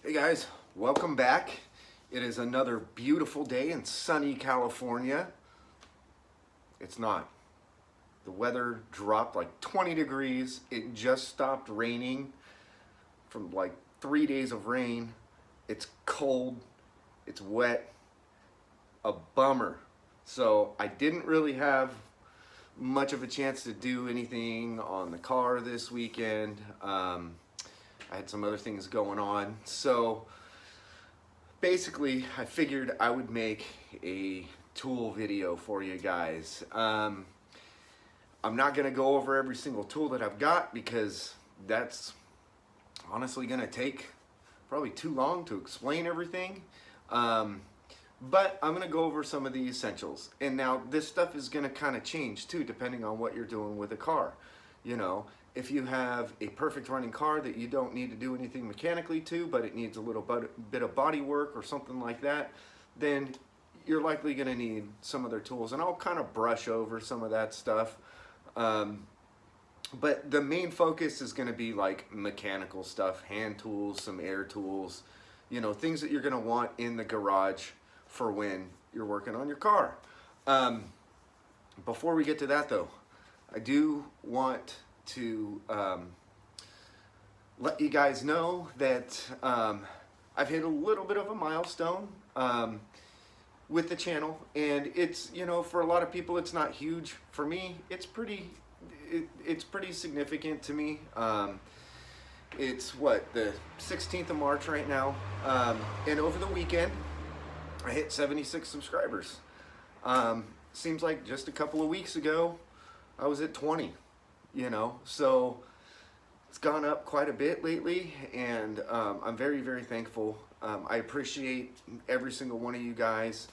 Hey guys, welcome back. It is another beautiful day in sunny California. It's not. The weather dropped like 20 degrees. It just stopped raining from like 3 days of rain. It's cold, it's wet, a bummer. So I didn't really have much of a chance to do anything on the car this weekend. I had some other things going on. So basically, I figured I would make a tool video for you guys. I'm not going to go over every single tool that I've got because that's honestly going to take probably too long to explain everything. But I'm going to go over some of the essentials. And now this stuff is going to kind of change too depending on what you're doing with a car. You know, if you have a perfect running car that you don't need to do anything mechanically to, but it needs a little bit of body work or something like that, then you're likely going to need some other tools. And I'll kind of brush over some of that stuff. But the main focus is going to be like mechanical stuff, hand tools, some air tools, you know, things that you're going to want in the garage for when you're working on your car. Before we get to that though, I do want to let you guys know that I've hit a little bit of a milestone with the channel, and it's, you know, for a lot of people it's not huge. For me, it's pretty significant to me. It's what, the 16th of March right now, and over the weekend I hit 76 subscribers. Seems like just a couple of weeks ago I was at 20, you know, so it's gone up quite a bit lately, and I'm very, very thankful. I appreciate every single one of you guys.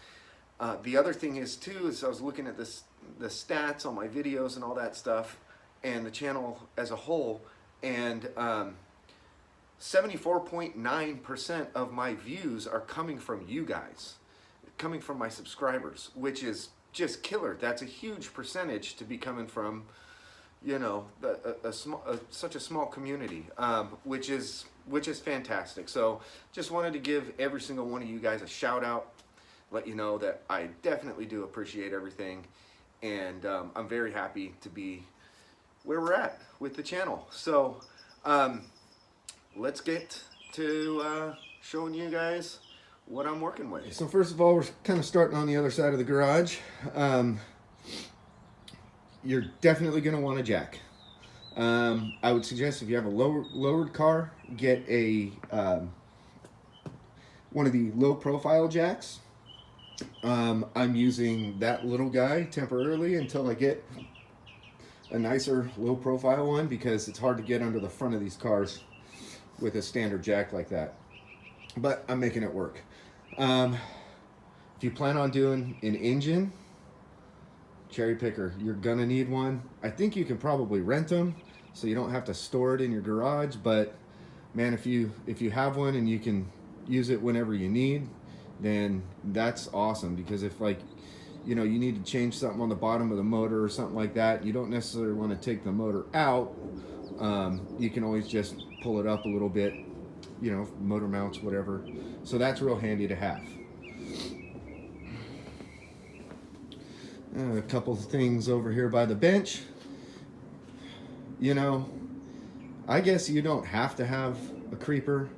The other thing is too, is I was looking at the stats on my videos and all that stuff, and the channel as a whole, and 74.9% of my views are coming from you guys, coming from my subscribers, which is just killer. That's a huge percentage to be coming from, you know, such a small community, which is fantastic. So just wanted to give every single one of you guys a shout out, let you know that I definitely do appreciate everything, and I'm very happy to be where we're at with the channel. So let's get to showing you guys what I'm working with. So first of all, we're kind of starting on the other side of the garage. You're definitely going to want a jack. I would suggest if you have a lowered car, get a one of the low profile jacks. I'm using that little guy temporarily until I get a nicer low profile one, because it's hard to get under the front of these cars with a standard jack like that. But I'm making it work. If you plan on doing an engine, cherry picker, you're gonna need one. I think you can probably rent them so you don't have to store it in your garage, but man, if you have one and you can use it whenever you need, then that's awesome. Because if, like, you know, you need to change something on the bottom of the motor or something like that, you don't necessarily want to take the motor out. You can always just pull it up a little bit, you know, motor mounts, whatever. So that's real handy to have. A couple of things over here by the bench. You know, I guess you don't have to have a creeper,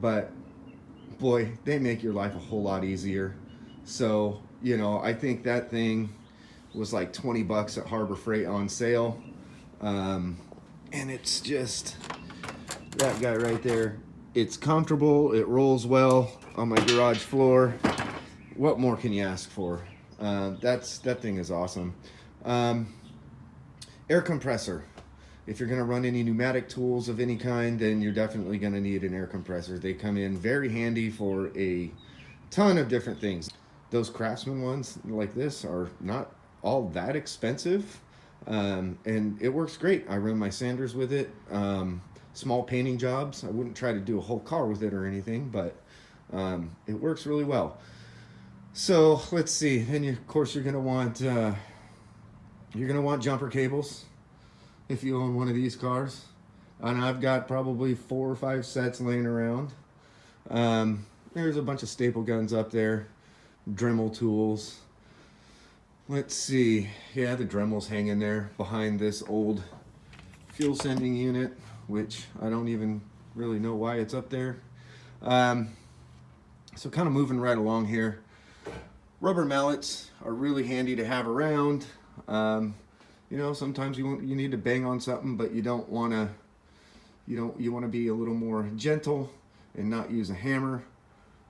but boy, they make your life a whole lot easier. So, you know, I think that thing was like 20 bucks at Harbor Freight on sale. And it's just, that guy right there. It's comfortable, it rolls well on my garage floor. What more can you ask for? That thing is awesome. Air compressor. If you're going to run any pneumatic tools of any kind, then you're definitely going to need an air compressor. They come in very handy for a ton of different things. Those Craftsman ones like this are not all that expensive, and it works great. I run my sanders with it. Small painting jobs. I wouldn't try to do a whole car with it or anything, but it works really well. So let's see. Then of course you're gonna want jumper cables if you own one of these cars. And I've got probably 4 or 5 sets laying around. There's a bunch of staple guns up there, Dremel tools. Let's see. Yeah, the Dremel's hanging there behind this old fuel sending unit, which I don't even really know why it's up there. So kind of moving right along here. Rubber mallets are really handy to have around. You know, sometimes you need to bang on something, but you don't want to. You want to be a little more gentle and not use a hammer,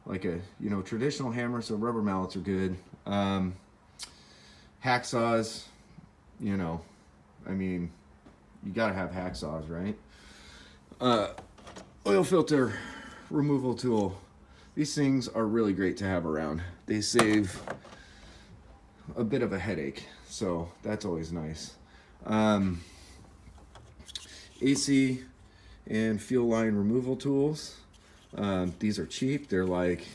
like a traditional hammer. So rubber mallets are good. Hacksaws, I mean, you gotta have hacksaws, right? Oil filter removal tool. These things are really great to have around. They save a bit of a headache, so that's always nice. AC and fuel line removal tools. These are cheap. They're like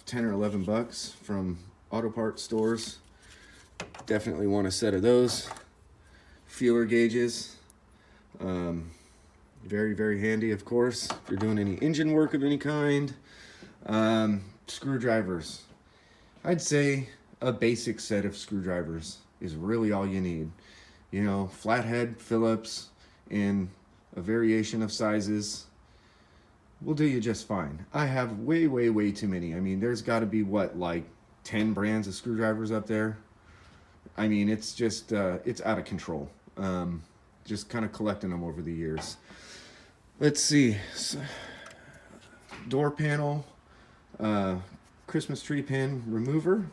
10 or 11 bucks from auto parts stores. Definitely want a set of those. Feeler gauges. Very, very handy, of course, if you're doing any engine work of any kind. Screwdrivers. I'd say a basic set of screwdrivers is really all you need. Flathead, Phillips, and a variation of sizes will do you just fine. I have way, way, way too many. I mean, there's got to be, like 10 brands of screwdrivers up there. I mean, it's just, it's out of control. Just kind of collecting them over the years. Let's see. Door panel, Christmas tree pin remover.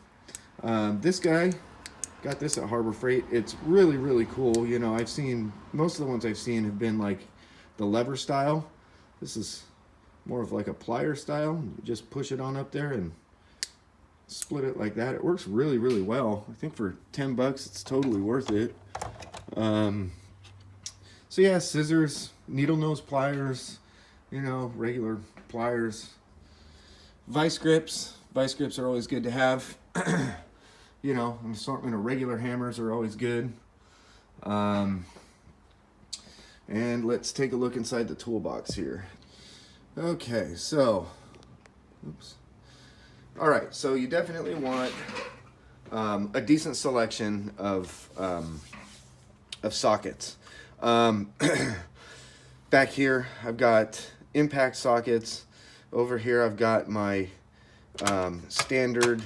This guy, got this at Harbor Freight. It's really, really cool. I've seen, most of the ones I've seen have been like the lever style. This is more of like a plier style. You just push it on up there and split it like that. It works really, really well. I think for 10 bucks, it's totally worth it. So yeah, scissors, needle nose pliers, regular pliers. Vice grips. Vice grips are always good to have. An assortment of regular hammers are always good. And let's take a look inside the toolbox here. Okay, so, oops. All right, so you definitely want a decent selection of sockets. Back here, I've got impact sockets. Over here, I've got my standard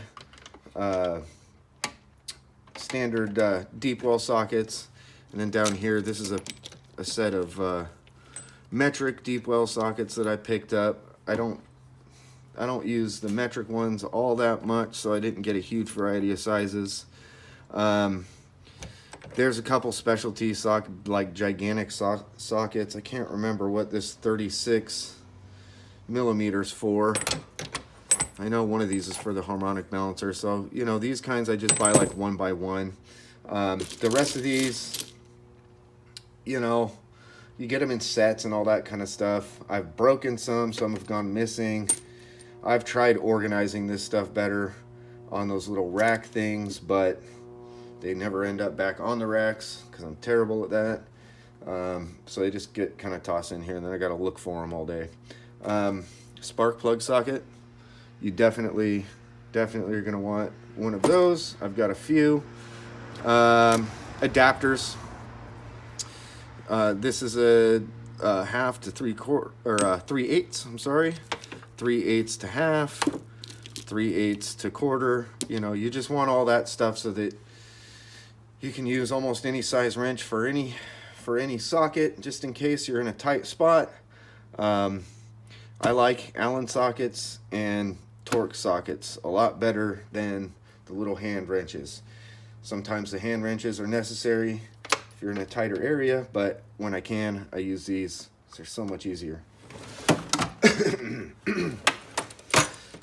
deep well sockets, and then down here, this is a set of metric deep well sockets that I picked up. I don't use the metric ones all that much, so I didn't get a huge variety of sizes. There's a couple specialty like gigantic sockets. I can't remember what this 36 millimeters for. I know one of these is for the harmonic balancer. So, these kinds I just buy like one by one. The rest of these, you get them in sets and all that kind of stuff. I've broken some have gone missing. I've tried organizing this stuff better on those little rack things, but they never end up back on the racks because I'm terrible at that. So they just get kind of tossed in here, and then I got to look for them all day. Spark plug socket. You definitely are going to want one of those. I've got a few. Adapters. This is a half to 3/4, or 3/8. I'm sorry, 3/8 to half, 3/8 to quarter. You just want all that stuff so that you can use almost any size wrench for any socket, just in case you're in a tight spot. I like Allen sockets and Torx sockets a lot better than the little hand wrenches. Sometimes the hand wrenches are necessary if you're in a tighter area, but when I can, I use these. They're so much easier.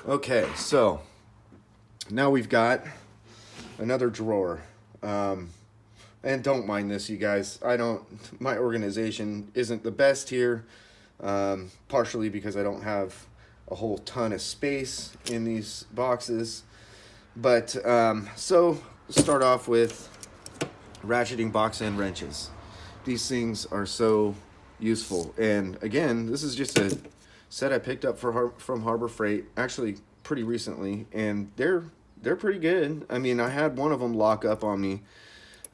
Okay, so now we've got another drawer. And don't mind this, you guys. My organization isn't the best here, partially because I don't have a whole ton of space in these boxes. But, so start off with ratcheting box end wrenches. These things are so useful. And again, this is just a set I picked up from Harbor Freight, actually pretty recently, and they're pretty good. I mean, I had one of them lock up on me,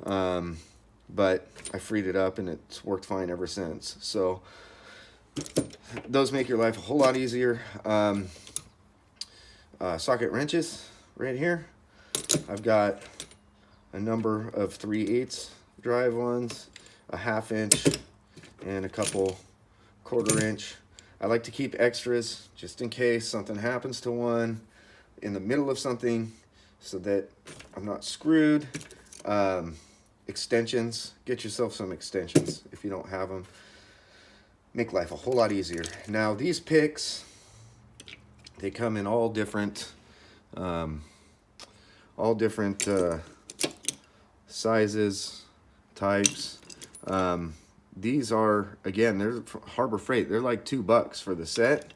but I freed it up and it's worked fine ever since. So those make your life a whole lot easier. Socket wrenches right here. I've got a number of 3/8 drive ones, a 1/2 inch, and a couple 1/4 inch. I like to keep extras just in case something happens to one in the middle of something so that I'm not screwed. Extensions, get yourself some extensions if you don't have them. Make life a whole lot easier. Now these picks, they come in all different sizes, types. These are, again, they're Harbor Freight. They're like $2 for the set.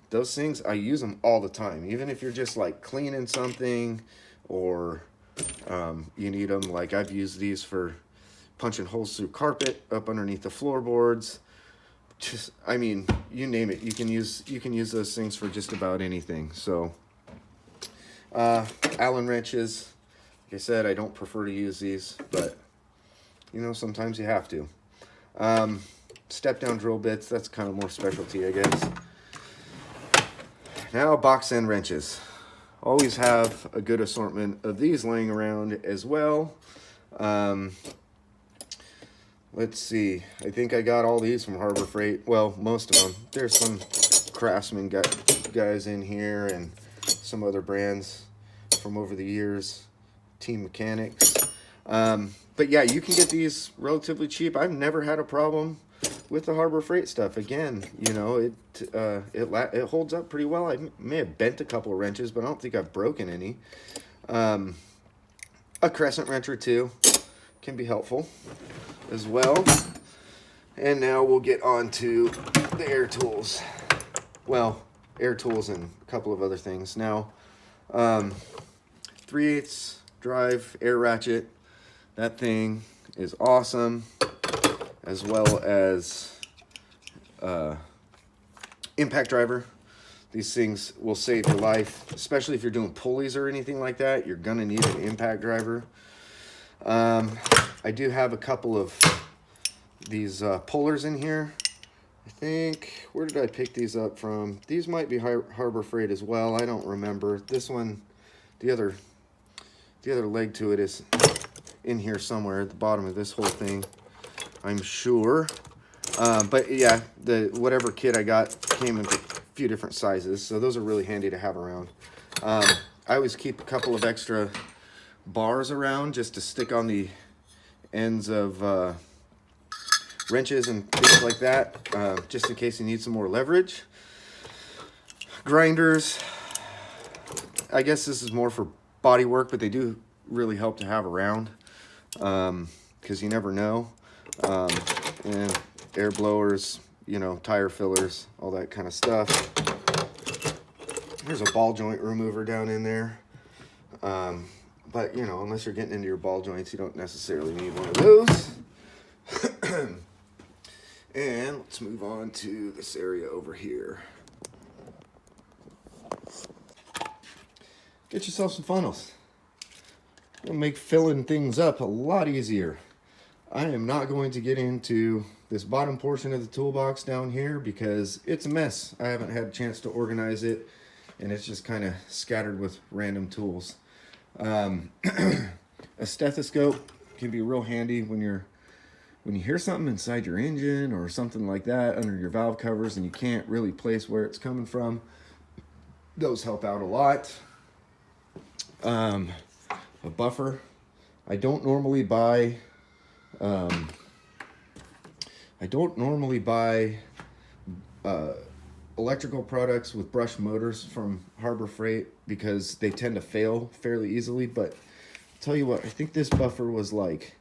Those things, I use them all the time. Even if you're just like cleaning something or you need them. Like I've used these for punching holes through carpet up underneath the floorboards. Just, I mean, you name it. You can use those things for just about anything. So Allen wrenches. Like I said, I don't prefer to use these, but you know, sometimes you have to. Step down drill bits, that's kind of more specialty, I guess. Now box end wrenches. Always have a good assortment of these laying around as well. Let's see, I think I got all these from Harbor Freight. Well, most of them. There's some Craftsman guys in here and some other brands from over the years. Team Mechanics. But yeah, you can get these relatively cheap. I've never had a problem with the Harbor Freight stuff. Again, you know, it holds up pretty well. I may have bent a couple of wrenches, but I don't think I've broken any. A crescent wrench or two can be helpful as well. And now we'll get on to the air tools. Well, air tools and a couple of other things. Now, 3/8 drive air ratchet. That thing is awesome, as well as impact driver. These things will save your life, especially if you're doing pulleys or anything like that. You're gonna need an impact driver. I do have a couple of these pullers in here. I think, where did I pick these up from? These might be Harbor Freight as well. I don't remember. This one, the other leg to it is in here somewhere at the bottom of this whole thing, I'm sure. But yeah, whatever kit I got came in a few different sizes, so those are really handy to have around. I always keep a couple of extra bars around just to stick on the ends of wrenches and things like that, just in case you need some more leverage. Grinders, I guess this is more for body work, but they do really help to have around, because you never know. And air blowers, you know, tire fillers, all that kind of stuff. There's a ball joint remover down in there. But, you know, unless you're getting into your ball joints, you don't necessarily need one of those. And let's move on to this area over here. Get yourself some funnels. It'll make filling things up a lot easier. I am not going to get into this bottom portion of the toolbox down here because it's a mess. I haven't had a chance to organize it, and it's just kind of scattered with random tools. A stethoscope can be real handy when you hear something inside your engine or something like that under your valve covers and you can't really place where it's coming from. Those help out a lot. A buffer. I don't normally buy electrical products with brush motors from Harbor Freight because they tend to fail fairly easily. But I'll tell you what, I think this buffer was like,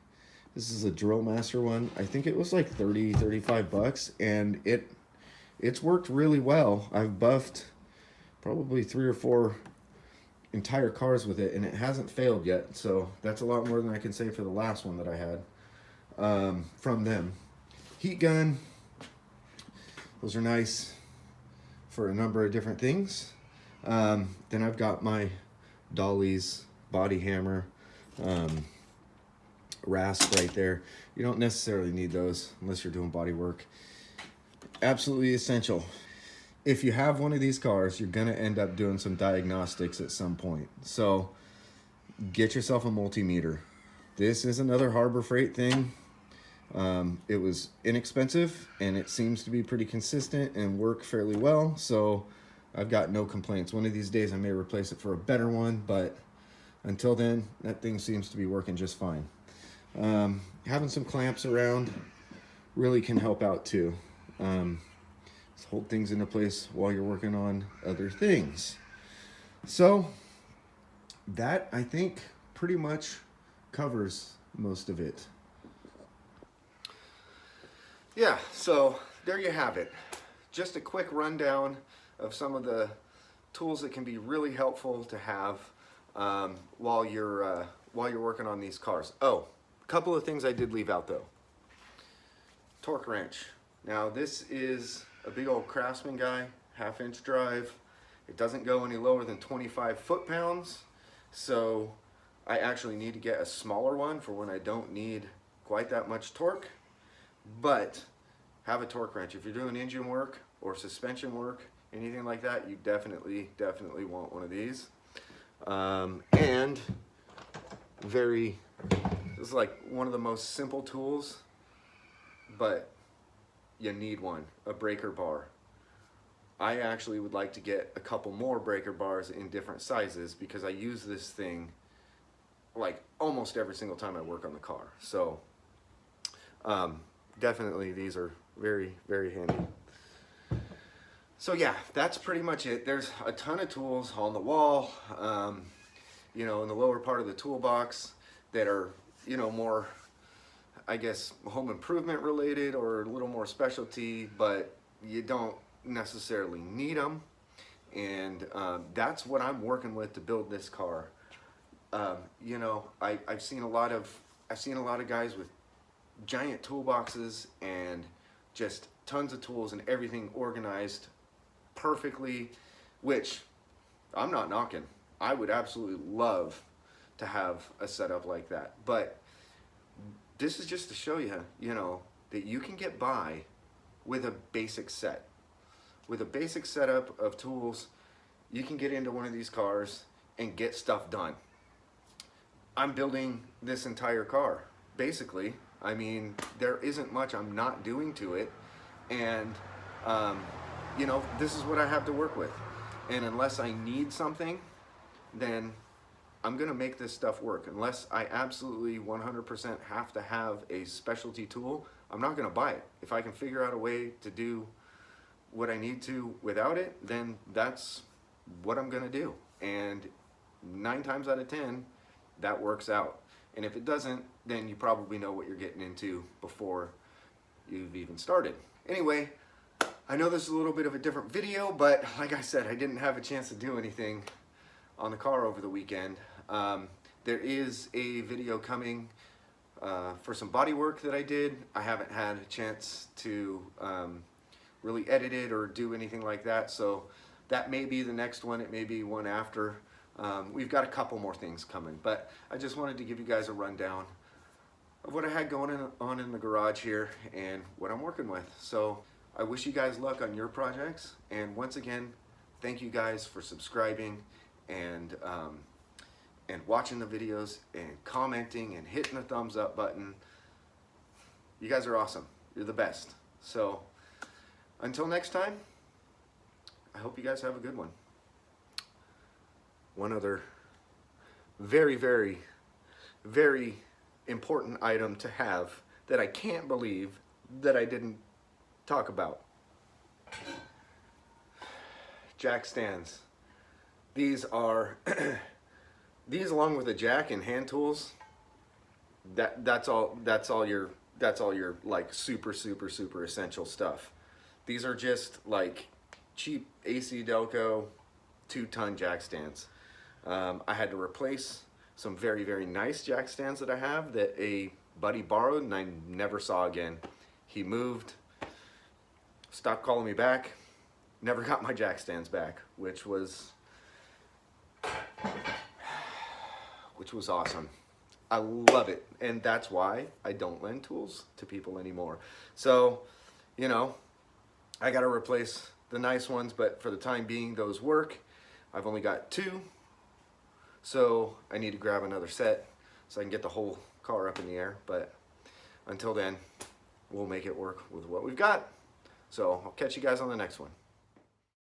this is a Drill Master one. I think it was like 35 bucks, and it's worked really well. I've buffed probably 3 or 4 entire cars with it, and it hasn't failed yet. So that's a lot more than I can say for the last one that I had from them. Heat gun, those are nice. for a number of different things. Then I've got my Dolly's body hammer, rasp right there. You don't necessarily need those unless you're doing body work. Absolutely essential. If you have one of these cars, you're gonna end up doing some diagnostics at some point. So get yourself a multimeter. This is another Harbor Freight thing. It was inexpensive and it seems to be pretty consistent and work fairly well. So I've got no complaints. One of these days I may replace it for a better one, but until then, that thing seems to be working just fine. Having some clamps around really can help out too. Hold things into place while you're working on other things. So that, I think, pretty much covers most of it. Yeah, so there you have it. Just a quick rundown of some of the tools that can be really helpful to have while you're working on these cars. Oh, a couple of things I did leave out though. Torque wrench. Now this is a big old Craftsman guy, 1/2-inch drive. It doesn't go any lower than 25 foot-pounds, so I actually need to get a smaller one for when I don't need quite that much torque. But have a torque wrench. If you're doing engine work or suspension work, anything like that, you definitely want one of these. And this is like one of the most simple tools, but you need one, a breaker bar. I actually would like to get a couple more breaker bars in different sizes because I use this thing like almost every single time I work on the car. So definitely these are very, very handy. So yeah, that's pretty much it. There's a ton of tools on the wall, you know, in the lower part of the toolbox that are, you know, more, I guess, home improvement related or a little more specialty, but you don't necessarily need them. And that's what I'm working with to build this car. You know, I've seen a lot of guys with giant toolboxes and just tons of tools and everything organized perfectly, which I'm not knocking. I would absolutely love to have a setup like that. But this is just to show you, you know, that you can get by with a basic set. With a basic setup of tools, you can get into one of these cars and get stuff done. I'm building this entire car, basically. I mean, there isn't much I'm not doing to it. And, you know, this is what I have to work with. And unless I need something, then I'm gonna make this stuff work. Unless I absolutely 100% have to have a specialty tool, I'm not gonna buy it. If I can figure out a way to do what I need to without it, then that's what I'm gonna do. And 9 times out of 10, that works out. And if it doesn't, then you probably know what you're getting into before you've even started. Anyway, I know this is a little bit of a different video, but like I said, I didn't have a chance to do anything on the car over the weekend. There is a video coming for some body work that I did. I haven't had a chance to really edit it or do anything like that, so that may be the next one. It may be one after. We've got a couple more things coming, but I just wanted to give you guys a rundown of what I had going on in the garage here and what I'm working with. So I wish you guys luck on your projects, and once again, thank you guys for subscribing and watching the videos and commenting and hitting the thumbs up button. You guys are awesome. You're the best. So until next time, I hope you guys have a good one. One other very, very, very important item to have that I can't believe that I didn't talk about. Jack stands. These are these, along with a jack and hand tools, that's all your like super essential stuff. These are just like cheap AC Delco 2-ton jack stands. I had to replace some very, very nice jack stands that I have that a buddy borrowed and I never saw again. He moved, stopped calling me back, never got my jack stands back, which was awesome. I love it, and that's why I don't lend tools to people anymore. So, you know, I got to replace the nice ones, but for the time being, those work. I've only got 2, so I need to grab another set so I can get the whole car up in the air. But until then, we'll make it work with what we've got. So I'll catch you guys on the next one.